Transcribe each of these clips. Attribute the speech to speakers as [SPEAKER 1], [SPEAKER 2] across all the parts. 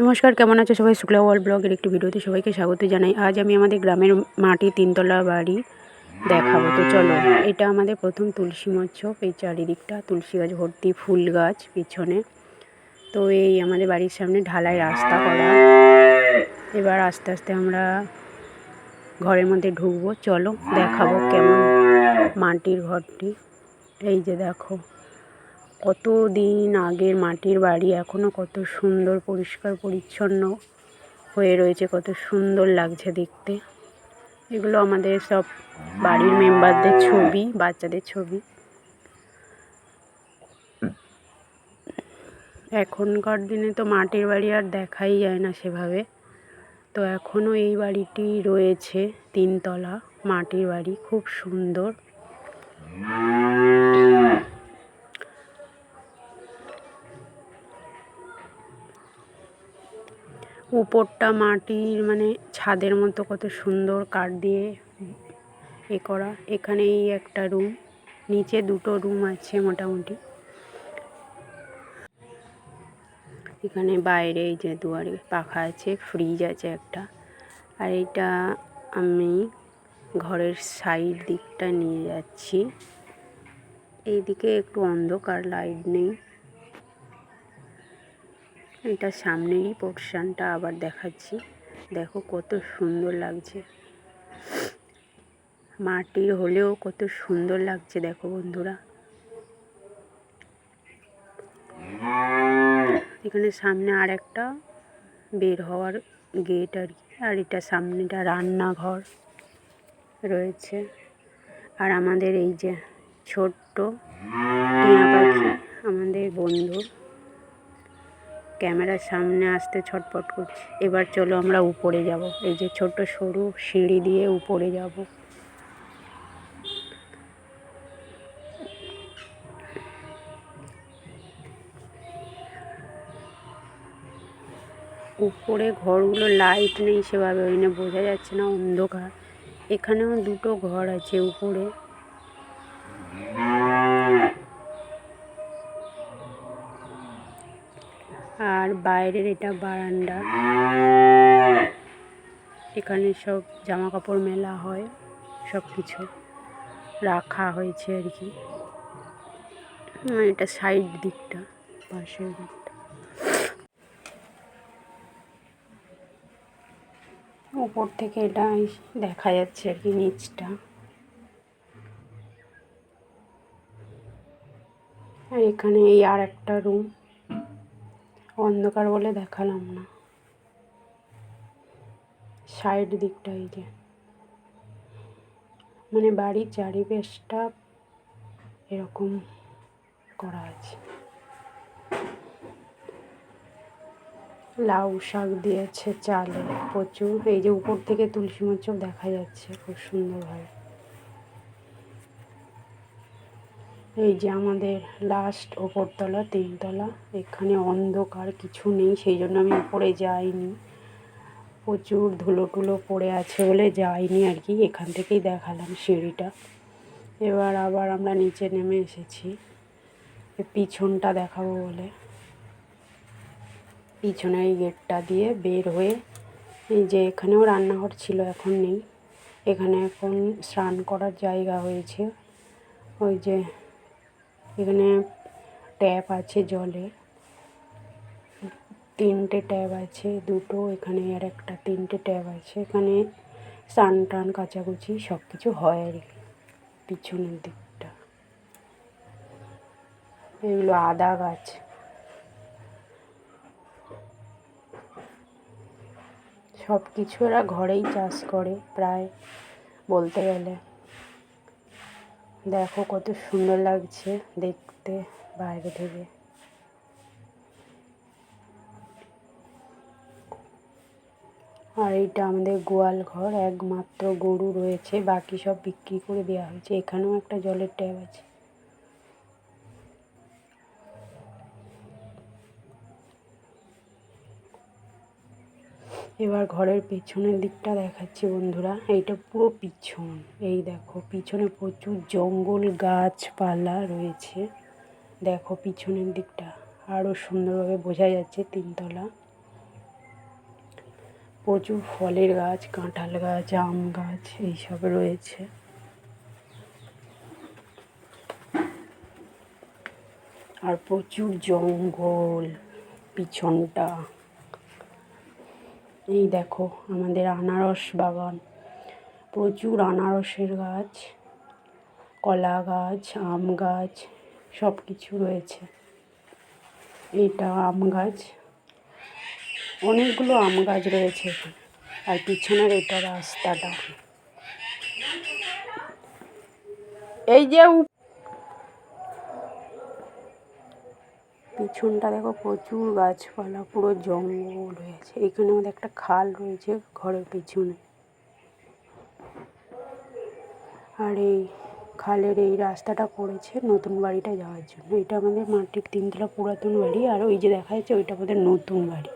[SPEAKER 1] নমস্কার, কেমন আছো সবাই? শুক্লা ওয়ার্ল্ড ব্লগের একটি ভিডিওতে সবাইকে স্বাগত জানাই। আজ আমি আমাদের গ্রামের মাটির 3তলা বাড়ি দেখাবো। তো চলো, এটা আমাদের প্রথম তুলসী মঞ্চপ। এই চারিদিকটা তুলসী গাছ ভর্তি, ফুল গাছ পিছনে। তো এই আমাদের বাড়ির সামনে ঢালাই রাস্তা করা। এবার আস্তে আস্তে আমরা ঘরের মধ্যে ঢুকবো। চলো দেখাবো কেমন মাটির ঘরটি। এই যে দেখো, কত দিন আগের মাটির বাড়ি, এখনও কত সুন্দর পরিষ্কার পরিচ্ছন্ন হয়ে রয়েছে, কত সুন্দর লাগছে দেখতে। এগুলো আমাদের সব বাড়ির মেম্বারদের ছবি, বাচ্চাদের ছবি। এখনকার দিনে তো মাটির বাড়ি আর দেখাই যায় না সেভাবে। তো এখনও এই বাড়িটি রয়েছে, 3তলা মাটির বাড়ি, খুব সুন্দর। উপরটা মাটির ছাদের মতো, কত সুন্দর কাঠ দিয়ে এ করা। এখানে এই একটা রুম, নিচে 2টো রুম আছে মোটামুটি। এখানে বাইরে এই যে দুয়ারে পাখা আছে, ফ্রিজ আছে একটা। আর এটা আমি ঘরের সাইড দিকটা নিয়ে যাচ্ছি। এইদিকে একটু অন্ধকার, লাইট নেই। এটা সামনেরই পোর্শনটা আবার দেখাচ্ছি। দেখো কত সুন্দর লাগছে, মাটির হলেও কত সুন্দর লাগছে। দেখো বন্ধুরা, এখানে সামনে আর একটা বের হওয়ার গেট আর কি। আর এটা সামনেটা রান্নাঘর রয়েছে। আর আমাদের এই যে ছোট্ট টিয়া পাখি, আমাদের বন্ধু, ক্যামেরার সামনে আসতে ছটপট করছে। এবার চলো আমরা উপরে যাব। এই যে ছোট্ট সরু সিঁড়ি দিয়ে উপরে যাব। উপরে ঘরগুলো লাইট নেই সেভাবে, ওই জন্য বোঝা যাচ্ছে না, অন্ধকার। এখানেও 2টো ঘর আছে উপরে। আর বাইরের এটা বারান্দা। এখানে সব জামা কাপড় মেলা হয়, সব কিছু রাখা হয়েছে আর কি। এটা সাইড দিকটা, পাশের দিকটা। উপর থেকে এটা দেখা যাচ্ছে আর কি, নিচটা। আর এখানে এই আর একটা রুম, অন্ধকার বলে দেখালাম না। সাইড দিকটা এই যে, বাড়ির চারিপাশটা এরকম করা আছে। লাউ শাক দিয়েছে চালে প্রচুর। এই যে উপর থেকে তুলসী মঞ্চপ দেখা যাচ্ছে খুব সুন্দরভাবে। এই যে আমাদের লাস্ট ওপরতলা, 3তলা। এখানে অন্ধকার, কিছু নেই, সেই জন্য আমি উপরে যাইনি। প্রচুর ধুলো টুলো পড়ে আছে বলে যাইনি আর কি। এখান থেকেই দেখালাম সিঁড়িটা। এবার আবার আমরা নিচে নেমে এসেছি পিছনটা দেখাবো বলে। পিছনে এই গেটটা দিয়ে বের হয়ে, এই যে এখানেও রান্নাঘর ছিল, এখন নেই। এখানে এখন স্নান করার জায়গা হয়েছে। ওই যে এখানে ট্যাপ আছে জলে, 3টে ট্যাপ আছে, 2টো এখানে আর একটা, 3টে ট্যাপ আছে। এখানে স্নান টান কাচাকুচি সব কিছু হয় আর কি। পিছনের দিকটা এগুলো আদা গাছ। সব কিছু এরা ঘরেই চাষ করে প্রায় বলতে গেলে। দেখো কত সুন্দর লাগছে দেখতে বাইরে থেকে। আর এইটা আমাদের গোয়াল ঘর, একমাত্র গরু রয়েছে, বাকি সব বিক্রি করে দেওয়া হয়েছে। এখানেও একটা জলের ট্যাপ আছে। এবার ঘরের পেছনের দিকটা দেখাচ্ছি বন্ধুরা। এইটা পুরো পিছন। এই দেখো পিছনে প্রচুর জঙ্গল, গাছপালা রয়েছে। দেখো পিছনের দিকটা আরও সুন্দরভাবে বোঝা যাচ্ছে, 3তলা। প্রচুর ফলের গাছ, কাঁঠাল গাছ, আম গাছ এইসব রয়েছে। আর প্রচুর জঙ্গল পিছনটা। এই দেখো আমাদের আনারস বাগান, প্রচুর আনারসের গাছ, কলা গাছ, আম গাছ সব কিছু রয়েছে। এইটা আম গাছ, অনেকগুলো আম গাছ রয়েছে এখানে। আর পিছনের এটা রাস্তাটা, এই যে পিছনটা দেখো প্রচুর গাছপালা, পুরো জঙ্গল হয়েছে। এখানে আমাদের একটা খাল রয়েছে ঘরের পিছনে। আর এই খালের এই রাস্তাটা পড়েছে নতুন বাড়িটা যাওয়ার জন্য। এটা আমাদের মাটির 3 তলা পুরাতন বাড়ি। আর ওই যে দেখা যাচ্ছে ওইটা আমাদের নতুন বাড়ি।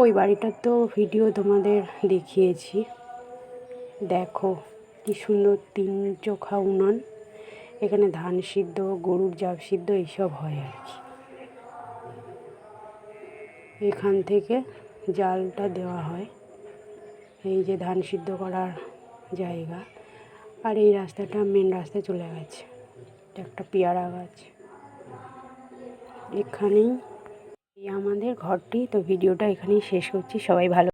[SPEAKER 1] ওই বাড়িটার তো ভিডিও তোমাদের দেখিয়েছি। দেখো কি সুন্দর 3 চোখা উনান। এখানে ধান সিদ্ধ, গরুর জাব সিদ্ধ এইসব হয় আর কি। এখান থেকে জালটা দেওয়া হয়। এই যে ধান সিদ্ধ করার জায়গা। আর এই রাস্তাটা মেন রাস্তায় চলে গেছে। এটা একটা পেয়ারা গাছ। এখানেই আমাদের ঘরটি। তো ভিডিওটা এখানেই শেষ করছি। সবাই ভালো